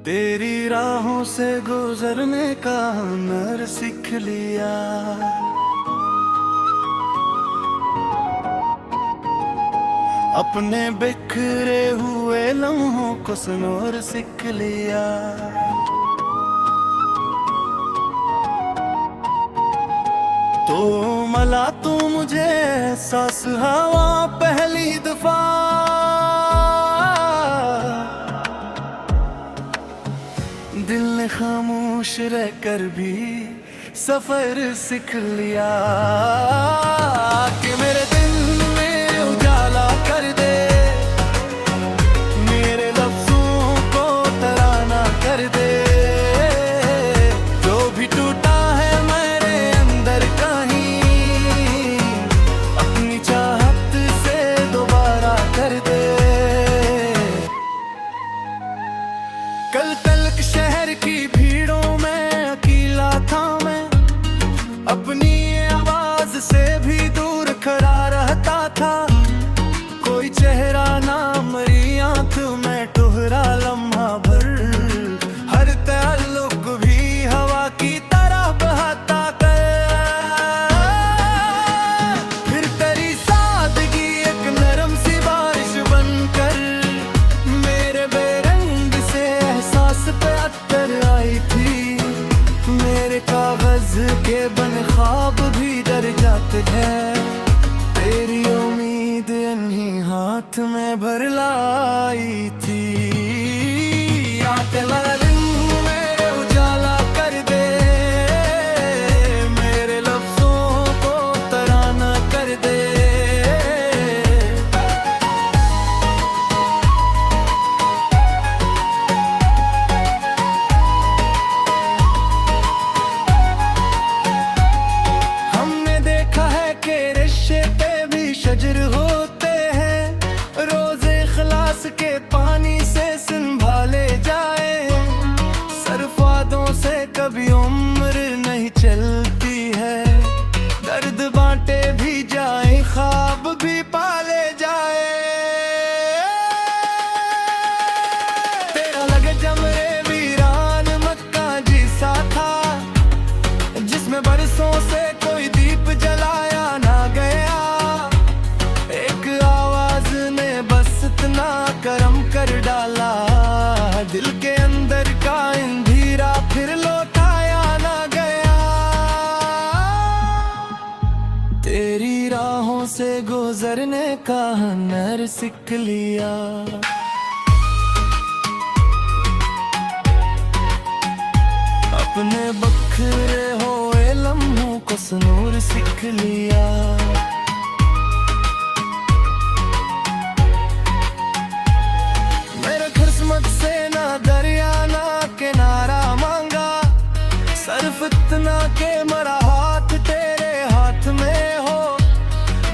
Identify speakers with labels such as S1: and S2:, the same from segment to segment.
S1: तेरी राहों से गुजरने का हुनर सीख लिया। अपने बिखरे हुए लम्हों को सुनोर सीख लिया। तो मला तू मुझे एहसास हवा पहली दफा, दिल ने खामोश रहकर भी सफर सीख लिया। कि मेरे दिल में उजाला कर दे, मेरे लफ्जों को तराना कर दे। जो भी टूटा है मेरे अंदर कहीं, अपनी चाहत से दोबारा कर दे। कल तलक शहर की भीड़ों में अकेला था मैं, अपनी आवाज से भी दूर खड़ा रहता था। कोई चेहरा ना मरी आंख में टुहरा लम्हा भर, हर ताल्लुक भी हवा की तरह बहाता कर। फिर तेरी सादगी एक नरम सी बारिश बनकर, मेरे बेरंग से एहसास पे अत्तर आई थी। मेरे कागज के बन ख्वाब भी डर जाते हैं, तेरी उम्मीद इन्हीं हाथ में भर लाई थी। आते वाला दिन मेरे उजाला कर दे, मेरे लफ्जों को तराना कर दे। हमने देखा है कि रिश्ते पे भी शजर होते हैं, रोजे खलास के पानी से संभाले जाए। सरफादों से कभी उम्र नहीं चलती है, दर्द बांटे भी जाए, ख्वाब भी पाले जाए। तेरा लगे जमरे वीरान मक्का जिसा था, जिसमें बरसों से कोई दीप जलाया ना गया। एक आवाज ने बस इतना करम कर डाला, दिल के अंदर का अंधेरा फिर लौटाया ना गया। तेरी राहों से गुजरने का हुनर सीख लिया। अपने बखरे हुए लम्हों को सुनूर सीख लिया। मेरे किस्मत से ना दरिया ना किनारा मांगा, सिर्फ इतना के मरा हाथ तेरे हाथ में हो।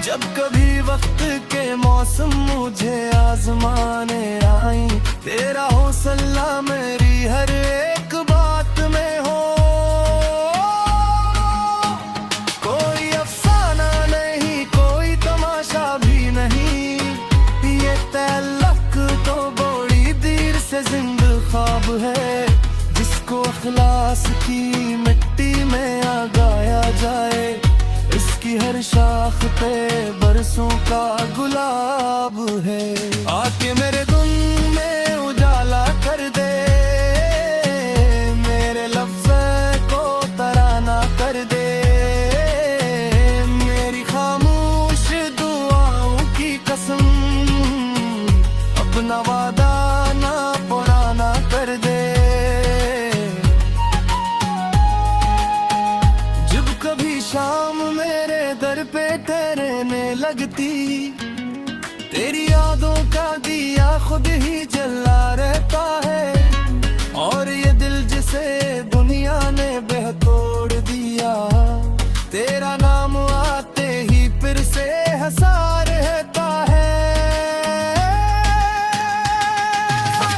S1: जब कभी वक्त के मौसम मुझे आजमाने आई, तेरा हौसला मेरी हर एक बात में हो। कोई अफसाना नहीं, कोई तमाशा भी नहीं, ये तल्लक तो बड़ी देर से जिंदा ख्वाब है, जिसको अखलास की मिट्टी में आगाया जाए। इसकी हर शाख पे बरसों का गुलाब है। आके मेरे गुम में उजाला कर दे, मेरे लफ्ज़ को तराना कर दे। मेरी खामोश दुआओं की कसम, अपना वादा ना पुराना कर दे। जब कभी शाम मेरे दर पे ठहरने लगती, तेरी यादों का दिया खुद ही जला रहता है। और ये दिल जिसे दुनिया ने बह तोड़ दिया, तेरा नाम आते ही फिर से हंसा रहता है।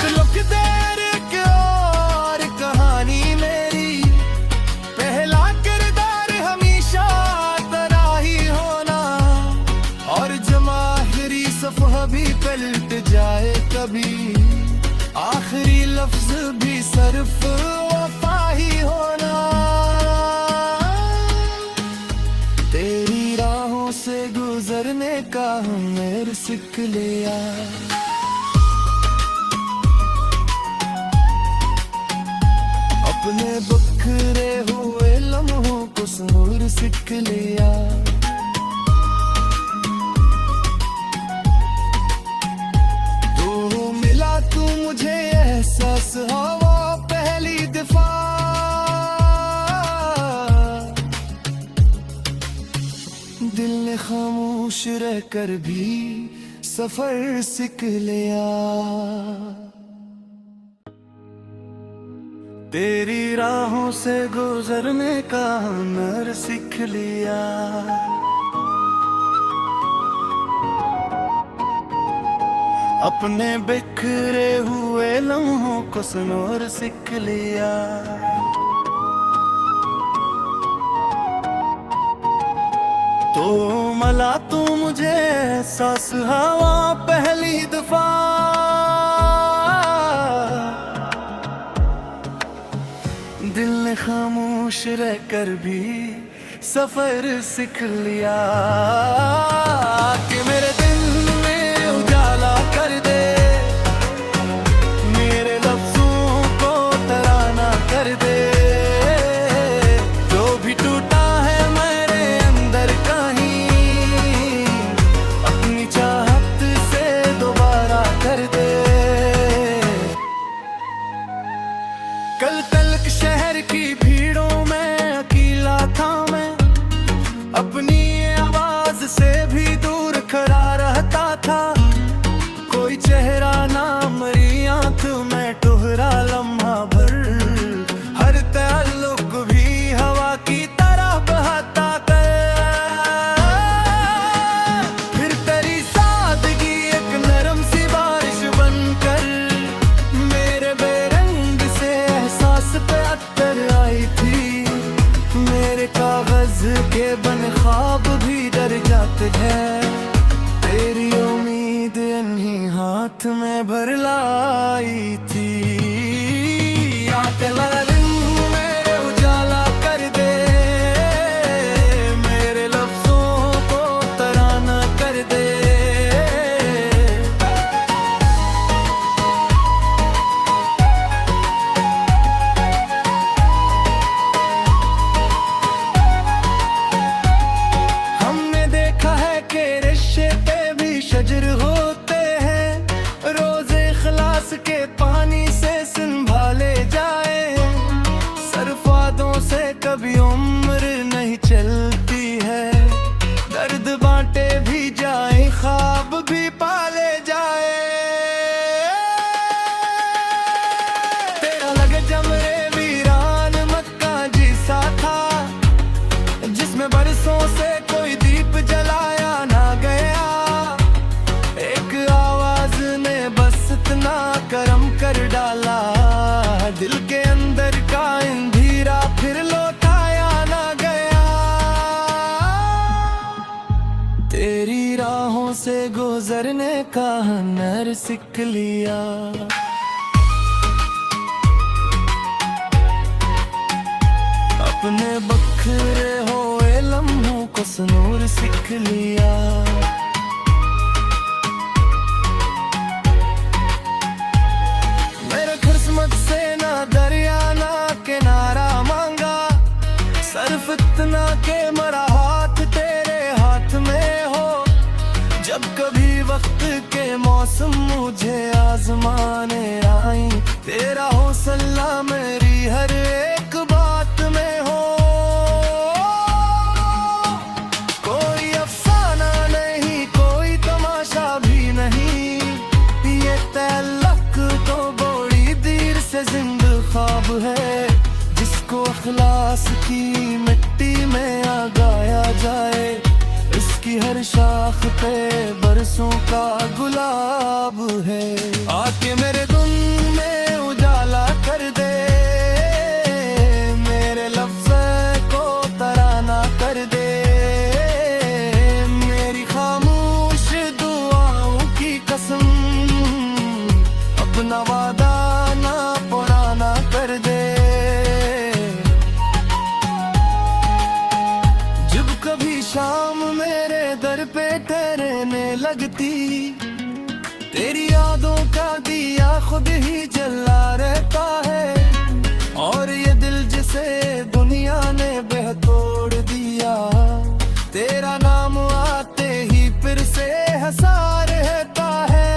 S1: लुक देर की और कहानी मेरी, पहला किरदार हमेशा तेरा ही होना। और जमाहिरी सफ़हा भी पलट जाए कभी, सिर्फ वफा ही होना। तेरी राहों से गुजरने का हुनर सीख लिया। अपने बिखरे हुए लम्हों को सुरूर सीख लिया। तू मिला तू मुझे एहसास हवा पहली दफा। दिल ने खामोश रहकर भी सफर सीख लिया। तेरी राहों से गुजरने का हुनर सीख लिया। अपने बिखरे हुए लम्हों को सुनूर सीख लिया। तो मला तू मुझे एहसास हवा पहली दफा। दिल ने खामोश रहकर भी सफर सीख लिया। कि मेरे दिल में उजाला कर दे, मेरे लफ्जों को तराना कर दे। जो भी टूटा है मेरे अंदर कहीं, अपनी चाहत से दोबारा कर दे। कल तलक शहर की भीड़ों में अकेला था मैं, अपनी आवाज से भी दूर खड़ा रहता था। कोई चेहरा ना मरी आंख में टुहरा लम्हा भर, हर ताल्लुक भी हवा की तरह बहता कर। फिर तेरी सादगी एक नरम सी बारिश बनकर, मेरे बेरंग से एहसास पे अत्तर आई थी। मेरे कागज के बन ख्वाब भी डर जाते हैं। तेरी उम्मीद इन्हीं हाथ में भर लाई थी। आते दिन मेरे उजाला कर दे, मेरे लफ्जों को तराना कर दे। हमने देखा है कि रिश्ते पे भी शजर होते हैं, रोजे खलास के पानी से संभाले जाए। सरफादों से कभी उम्र नहीं चलती है, दर्द बांटे भी जाए, ख्वाब भी पाले जाए। तेरा लगे जमरे वीरान मक्का जिसा था, जिसमें बरसों से कोई दीप जलाया ना गया। एक आवाज ने बस इतना करम कर डाला, दिल के अंदर का अंधेरा फिर लौटाया ना गया। तेरी राहों से गुजरने का हुनर सीख लिया। अपने बखरे हुए लम्हों को सुनूर सीख लिया। मेरे किस्मत से ना दरिया ना किनारा मांगा, सिर्फ इतना के मेरा हाथ तेरे हाथ में हो। जब कभी वक्त के मौसम मुझे आजमाने आई, तेरा हौसला मेरी हर एक बात में हो। कोई अफसाना नहीं, कोई तमाशा भी नहीं, ये तअल्लुक तो बड़ी देर से जिंदा ख्वाब है। जिसको इखलास की मिट्टी में गाया जाए, इसकी हर शाख पे बरसों का गुलाब है। आके मेरे गुम में उजाला कर दे, मेरे लफ्ज़ को तराना कर दे। मेरी खामोश दुआओं की कसम, अपना वादा ना पुराना कर दे। खुद ही जला रहता है। और ये दिल जिसे दुनिया ने बह तोड़ दिया, तेरा नाम आते ही फिर से हंसा रहता है।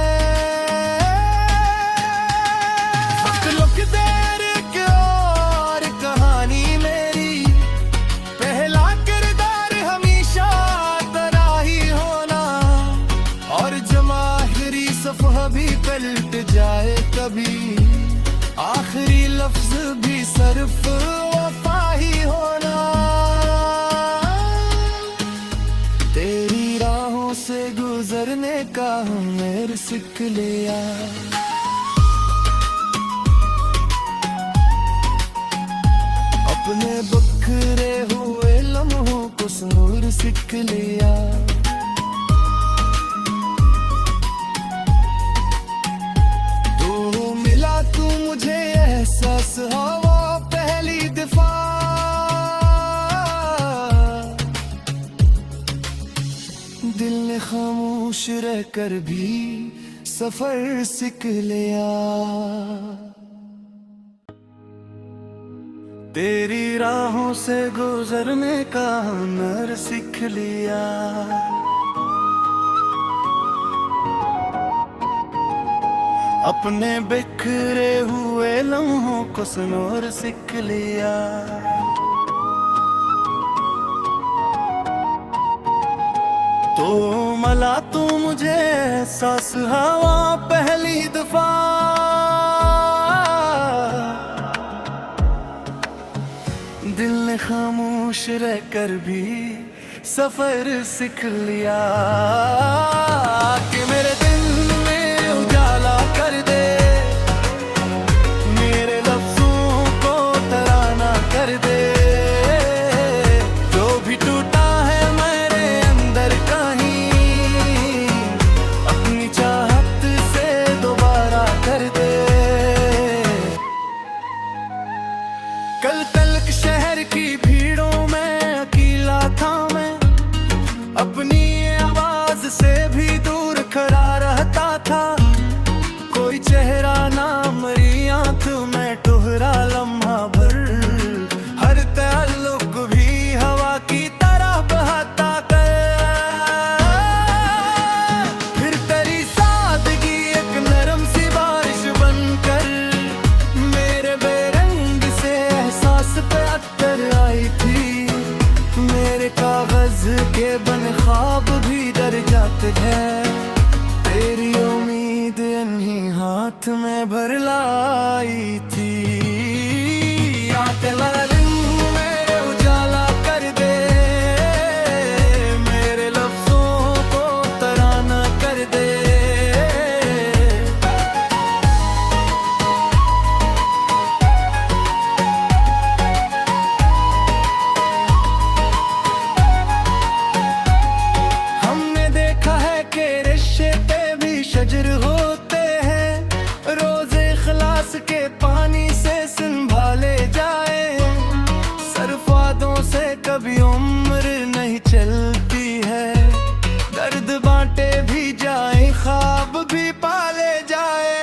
S1: लुक देर की और कहानी मेरी, पहला किरदार हमेशा तेरा ही होना। और जमाहिरी सफ़हा भी पलट जाए कभी, आखिरी लफ्ज भी सिर्फ वफा ही होना। तेरी राहों से गुजरने का हमने सीख लिया, अपने बखरे हुए लम्हों को सुनूर सीख लिया। तू मिला तू मुझे एहसास हवा पहली दफा, दिल ने खामोश रहकर भी सफर सीख लिया। तेरी राहों से गुजरने का हुनर सीख लिया, अपने बिखरे हुए लम्हों को सुनूर सीख लिया। तो मला तू मुझे एहसास हवा पहली दफा, दिल ने खामोश रहकर भी सफर सीख लिया। कि मेरे दिल में उजाला कर दे, मेरे लफ्जों को तराना कर दे। जो भी टूटा है मेरे अंदर कहीं, अपनी चाहत से दोबारा कर दे। कल तलक शहर की भीड़ों में अकेला था मैं, अपनी आवाज से भी दूर खड़ा रहता था। कोई चेहरा ना मरी आंख में टुहरा लम्हा भर, हर ताल्लुक भी हवा की तरह बहता कर। फिर तेरी सादगी एक नरम सी बारिश बनकर, मेरे बेरंग से एहसास पे अत्तर आई थी। मेरे कागज के बन ख्वाब भी डर जाते हैं, तेरी उम्मीद इन्हीं हाथ में भर लाई थी। आते वाला दिन मेरे उजाला कर दे, मेरे लफ्जों को तराना कर दे। हमने देखा है कि रिश्ते पे भी शजर होते हैं, रोजे इखलास के पानी से संभाले जाए। सरफादों से कभी उम्र नहीं चलती है, दर्द बांटे भी जाए, ख्वाब भी पाले जाए।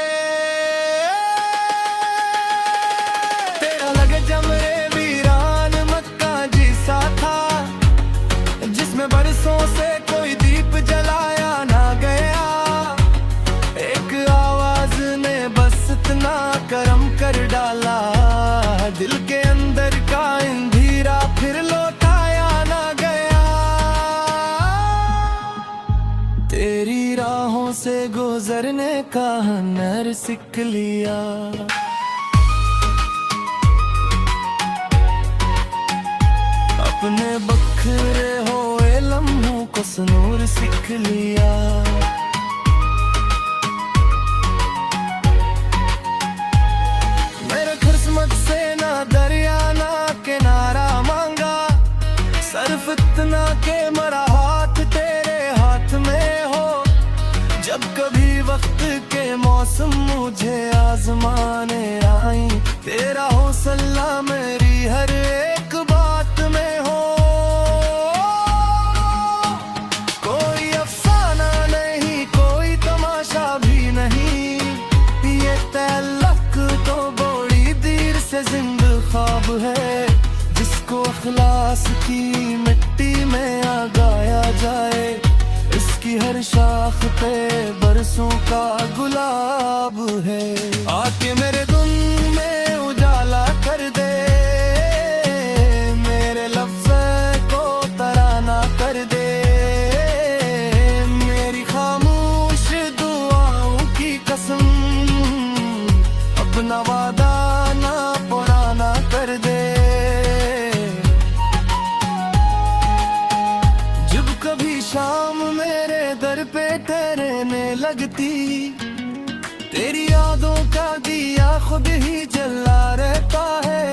S1: तेरा लगे जमरे वीरान मक्का जिसा था, जिसमें बरसों से कोई दीप जलाया ना गया। एक आवाज ने बस इतना करम कर डाला, दिल के अंदर का अंधेरा फिर लौटाया ना गया। तेरी राहों से गुजरने का हुनर सीख लिया, अपने बखरे हुए लम्हों को सुनूर सीख लिया। मेरे किस्मत से ना दरिया ना किनारा मांगा, सिर्फ इतना के मेरा हाथ तेरे हाथ में हो। जब कभी वक्त के मौसम मुझे आजमाने आई, तेरा हौसला मेरी हर एक बात में हो। कोई अफसाना नहीं है जिसको अखलास की मिट्टी में गाया जाए। इसकी हर शाख पे बरसों का गुलाब है। आके मेरे गुम में उजाला कर दे, मेरे लफ्ज़ को तराना कर दे। मेरी खामोश दुआओं की कसम, अपना वादा ना पुराना कर दे। जब कभी शाम मेरे दर पे ठहरने लगती, तेरी यादों का दिया खुद ही जला रहता है।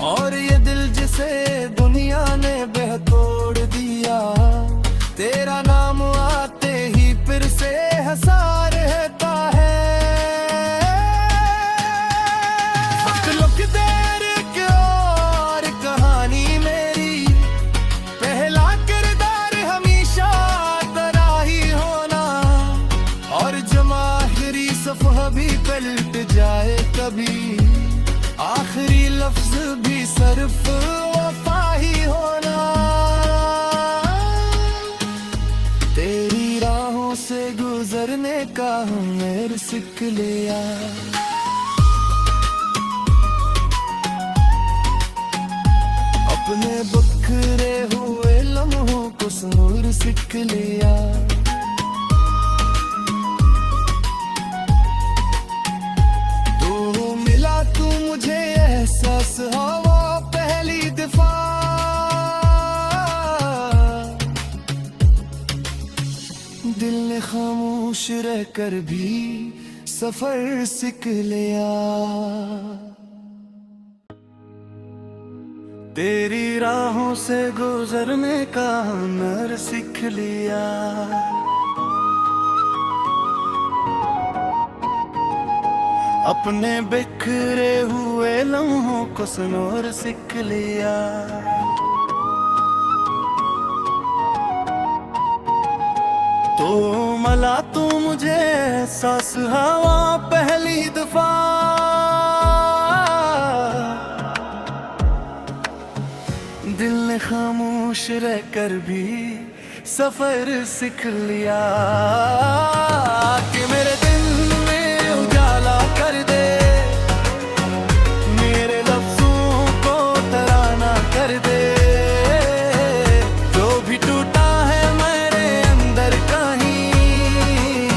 S1: और ये दिल जिसे दुनिया ने बह तोड़ दिया, तेरा नाम आते ही फिर से हंसा रहता है। वक्त लुक देर के और कहानी मेरी, पहला किरदार हमेशा तेरा ही होना। और जमाहिरी सफ़हा भी पलट जाए कभी, आखिरी लफ्ज भी सिर्फ वफा ही होना। तेरी राहों से गुजरने का हुनर सीख लिया, अपने बखरे हुए लम्हों को सुरूर सीख लिया। तू मिला तू मुझे एहसास हवा पहली दफा, दिल ने खामोश रहकर भी सफर सीख लिया। तेरी राहों से गुजरने का हुनर सीख लिया, अपने बिखरे हुए लम्हों को सुनूर सीख लिया। तो मला तू मुझे एहसास हवा पहली दफा, दिल ने खामोश रहकर भी सफर सीख लिया। कि मेरे दिल में उजाला कर दे, मेरे लफ्जों को तराना कर दे। जो भी टूटा है मेरे अंदर कहीं,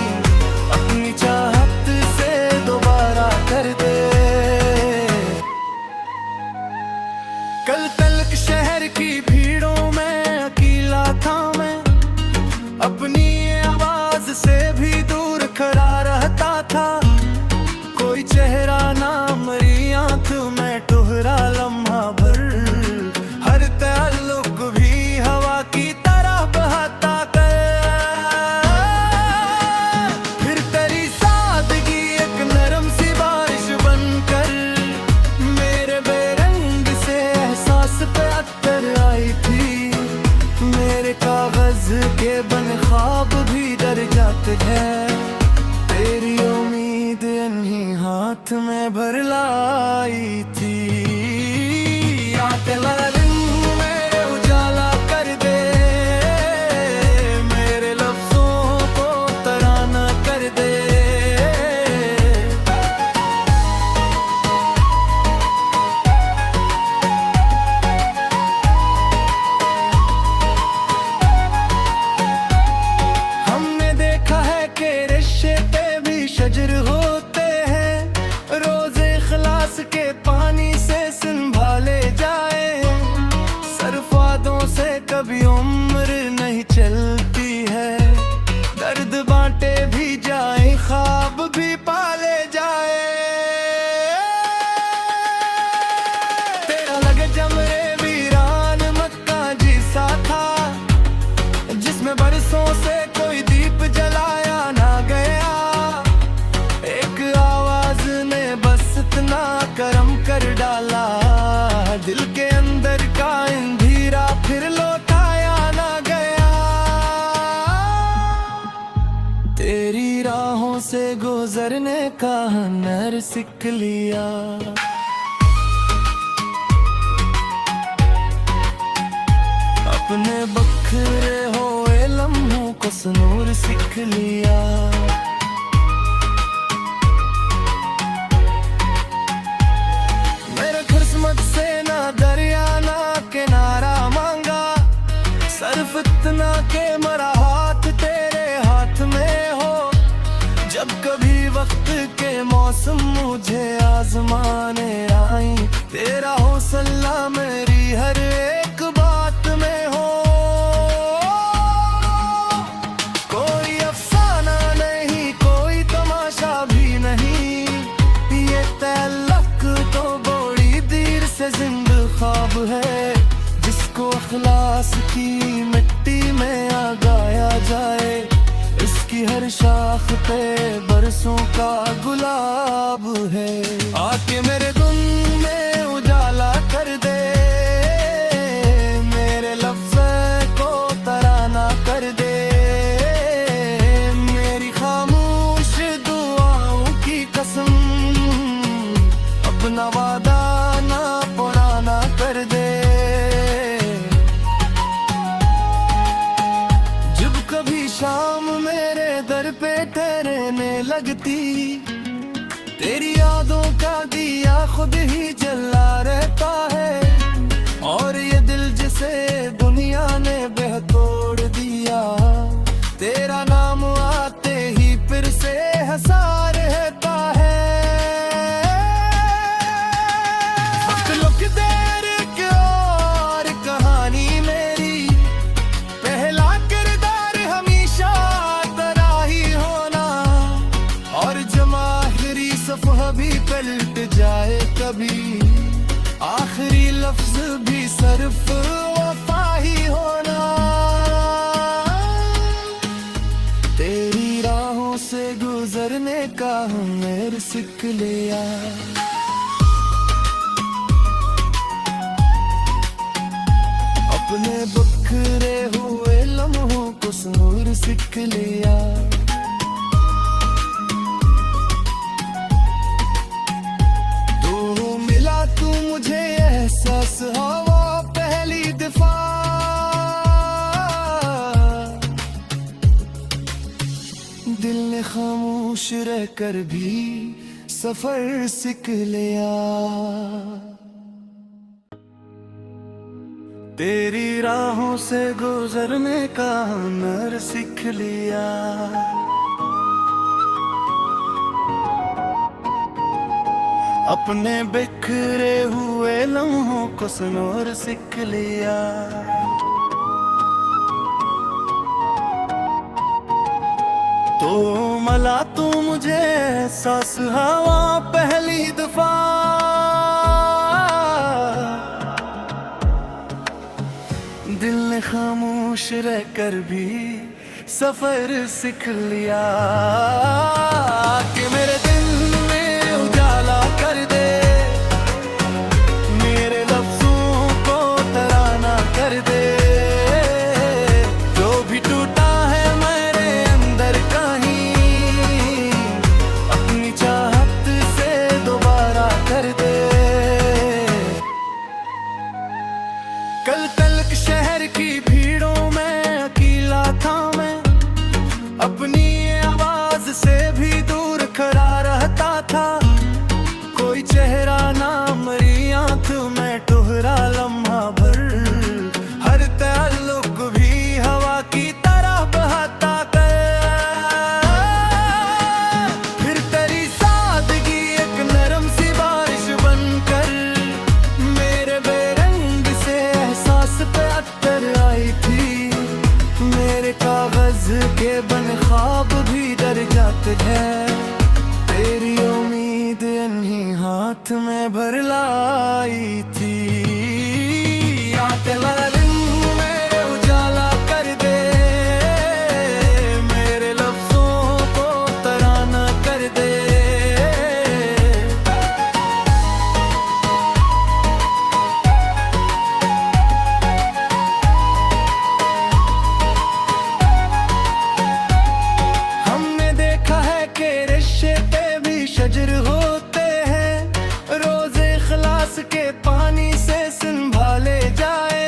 S1: अपनी चाहत से दोबारा कर दे। कल तलक शहर की भीड़ों में अकेला था मैं, अपनी आवाज से भी दूर खड़ा रहता था। कोई चेहरा ना मेरी आंख में टुहरा लम्हा भर, हर ताल्लुक भी हवा की तरह बहता कर। फिर तेरी सादगी एक नरम सी बारिश बनकर, मेरे बेरंग से एहसास पे अत्तर आई थी। मेरे कागज के बन ख्वाब भी डर जाते हैं, तेरी उम्मीद इन्हीं हाथ में भर लाई थी। आते वाला दिन में उजाला कर दे, मेरे लफ्जों को तराना कर दे। हमने देखा है कि रिश्ते पे भी शजर होते हैं, रोजे खलास के पानी से संभाले जाए। सरफादों से कभी उम्र नहीं चलती है, दर्द बांटे भी जाए, ख्वाब भी पाले जाए। तेरा लगे जमरे वीरान मक्का जिसा था, जिसमें बरसों से कोई दीप जलाया ना गया। एक आवाज ने बस इतना करम कर डाला, दिल के अंदर का अंधेरा फिर लौटाया ना गया। तेरी राहों से गुजरने का हुनर सीख लिया, अपने बखरे हुए लम्हों को सुनूर सीख लिया। मेरे किस्मत से ना दरिया ना किनारा मांगा, सिर्फ इतना के मरा हाथ तेरे हाथ में हो। जब कभी वक्त के मौसम मुझे आजमाने आई, तेरा हौसला मेरी हर एक बात में हो। कोई अफसाना नहीं, कोई तमाशा भी नहीं, ये तअल्लुक तो बड़ी देर से जिंदा ख्वाब है, जिसको इखलास की मिट्टी में उगाया जाए। इसकी हर शाख पे बरसों का गुलाब है। आके मेरे गुम में उजाला कर दे, मेरे लफ्ज़ को तराना कर दे। मेरी खामोश दुआओं की कसम, अपना वादा ना पुराना कर दे। जब कभी शाम मेरे दर पे ठहरने लगती, तेरी यादों का दिया खुद ही जला रहता है। और ये दिल जिसे दुनिया ने बह तोड़ दिया, तेरा नाम आते ही फिर से हंसा रहता है। वक्त लुक देर के और कहानी मेरी, पहला किरदार हमेशा तेरा ही होना। और जमाहिरी सफ़हा भी पलट जाए कभी, आखिरी लफ्ज भी सिर्फ वफा ही होना। तेरी राहों से गुजरने का हुनर सीख लिया। अपने बखरे हुए लम्हों को सुनूर सीख लिया। तू मिला तू मुझे एहसास हवा पहली दफा, दिल ने खामोश रहकर भी सफर सीख लिया। तेरी राहों से गुजरने का हुनर सीख लिया। अपने बिखरे हुए लम्हों को सुनूर सीख लिया। तो मला तू मुझे एहसास हवा पहली दफा, दिल ने खामोश रहकर भी सफर सीख लिया। कि मेरे दिल में उजाला कर दे, मेरे लफ्जों को तराना कर दे। जो भी टूटा है मेरे अंदर कहीं, अपनी चाहत से दोबारा कर दे। कल तलक शहर की भीड़ों में अकेला था मैं, अपनी आवाज से भी दूर खड़ा रहता था। कोई चेहरा ना मेरी आंख में ठुहरा लम्हा भर, हर ताल्लुक भी हवा की तरह बहाता कर। फिर तेरी सादगी एक नरम सी बारिश बनकर, मेरे बेरंग से एहसास पे अत्तर आई थी। मेरे कागज के बन ख्वाब भी डर जाते हैं, तेरी उम्मीद इन्हीं हाथ में भर लाई थी। आते वाला दिन मेरे उजाला कर दे, मेरे लफ्जों को तराना कर दे। हमने देखा है कि रिश्ते भी शजर होते हैं, रोजे खलास के पानी से संभाले जाए।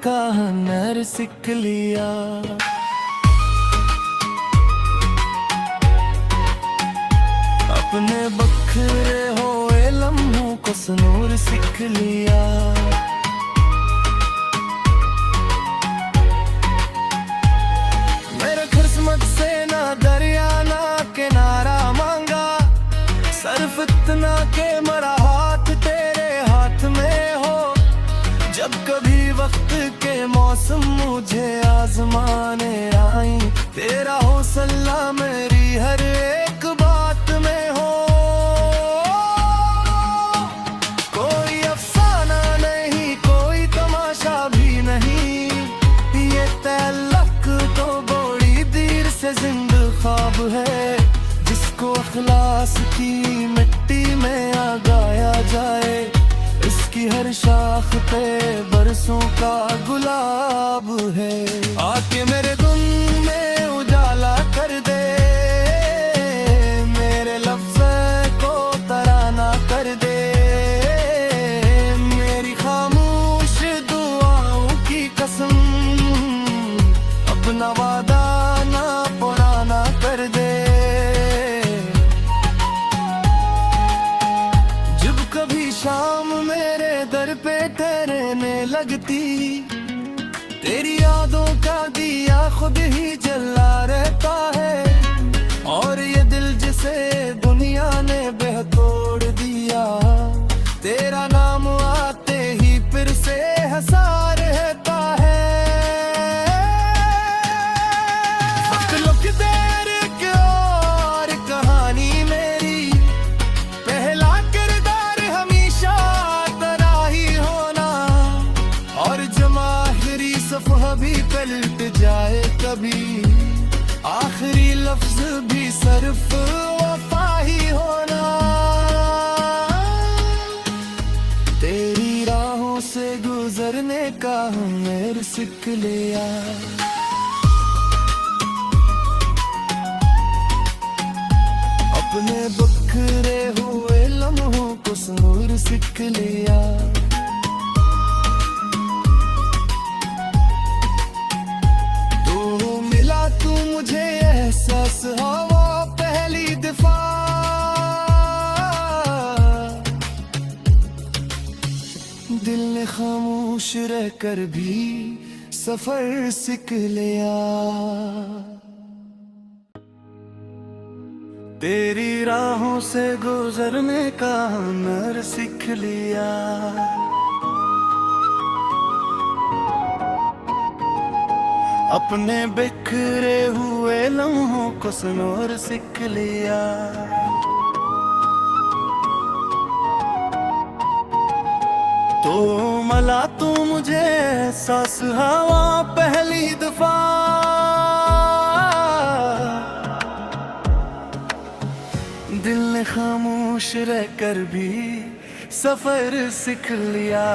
S1: का हुनर सीख लिया। अपने बखरे हुए लम्हों को सुनूर सीख लिया। मेरे किस्मत से ना दरिया ना किनारा मांगा, सिर्फ इतना के मरा हाथ तेरे हाथ में हो। जब कभी वक्त के मौसम मुझे आजमाने आई, तेरा हौसला मेरी हर एक बात में हो। कोई अफसाना नहीं, कोई तमाशा भी नहीं, ये तअल्लुक तो बड़ी देर से जिंदा ख्वाब है, जिसको अखलास की मिट्टी में आगाया जाए। इसकी हर शाख पे बरसों का गुलाब है। आके मेरे गुम में उजाला कर दे, मेरे लफ्ज़ को तराना कर दे। मेरी खामोश दुआओं की कसम, अपना वादा ना पुराना कर दे। जब कभी शाम मेरे दर पे ठहरने लगती, तेरी यादों का दिया खुद ही जला रहता है। और ये दिल जिसे दुनिया ने बह तोड़ दिया, तेरा नाम आते ही फिर से हंसा रहता है। वक्त लुक देर के और कहानी मेरी, पहला किरदार हमेशा तेरा ही होना। और जमाहिरी सफ़हा भी पलट जाए कभी, आखिरी लफ्ज भी सिर्फ वफा ही होना। तेरी राहों से गुजरने का हुनर सीख लिया। अपने बखरे हुए लम्हों को सुनूर सीख लिया। तू मिला तू मुझे एहसास हवा पहली दफा, दिल ने खामोश रहकर भी सफर सीख लिया। तेरी राहों से गुजरने का हुनर सीख लिया। अपने बिखरे हुए लम्हों को सुनूर सीख लिया। तो मला तू मुझे एहसास हवा पहली दफा, दिल ने खामोश रहकर भी सफर सीख लिया।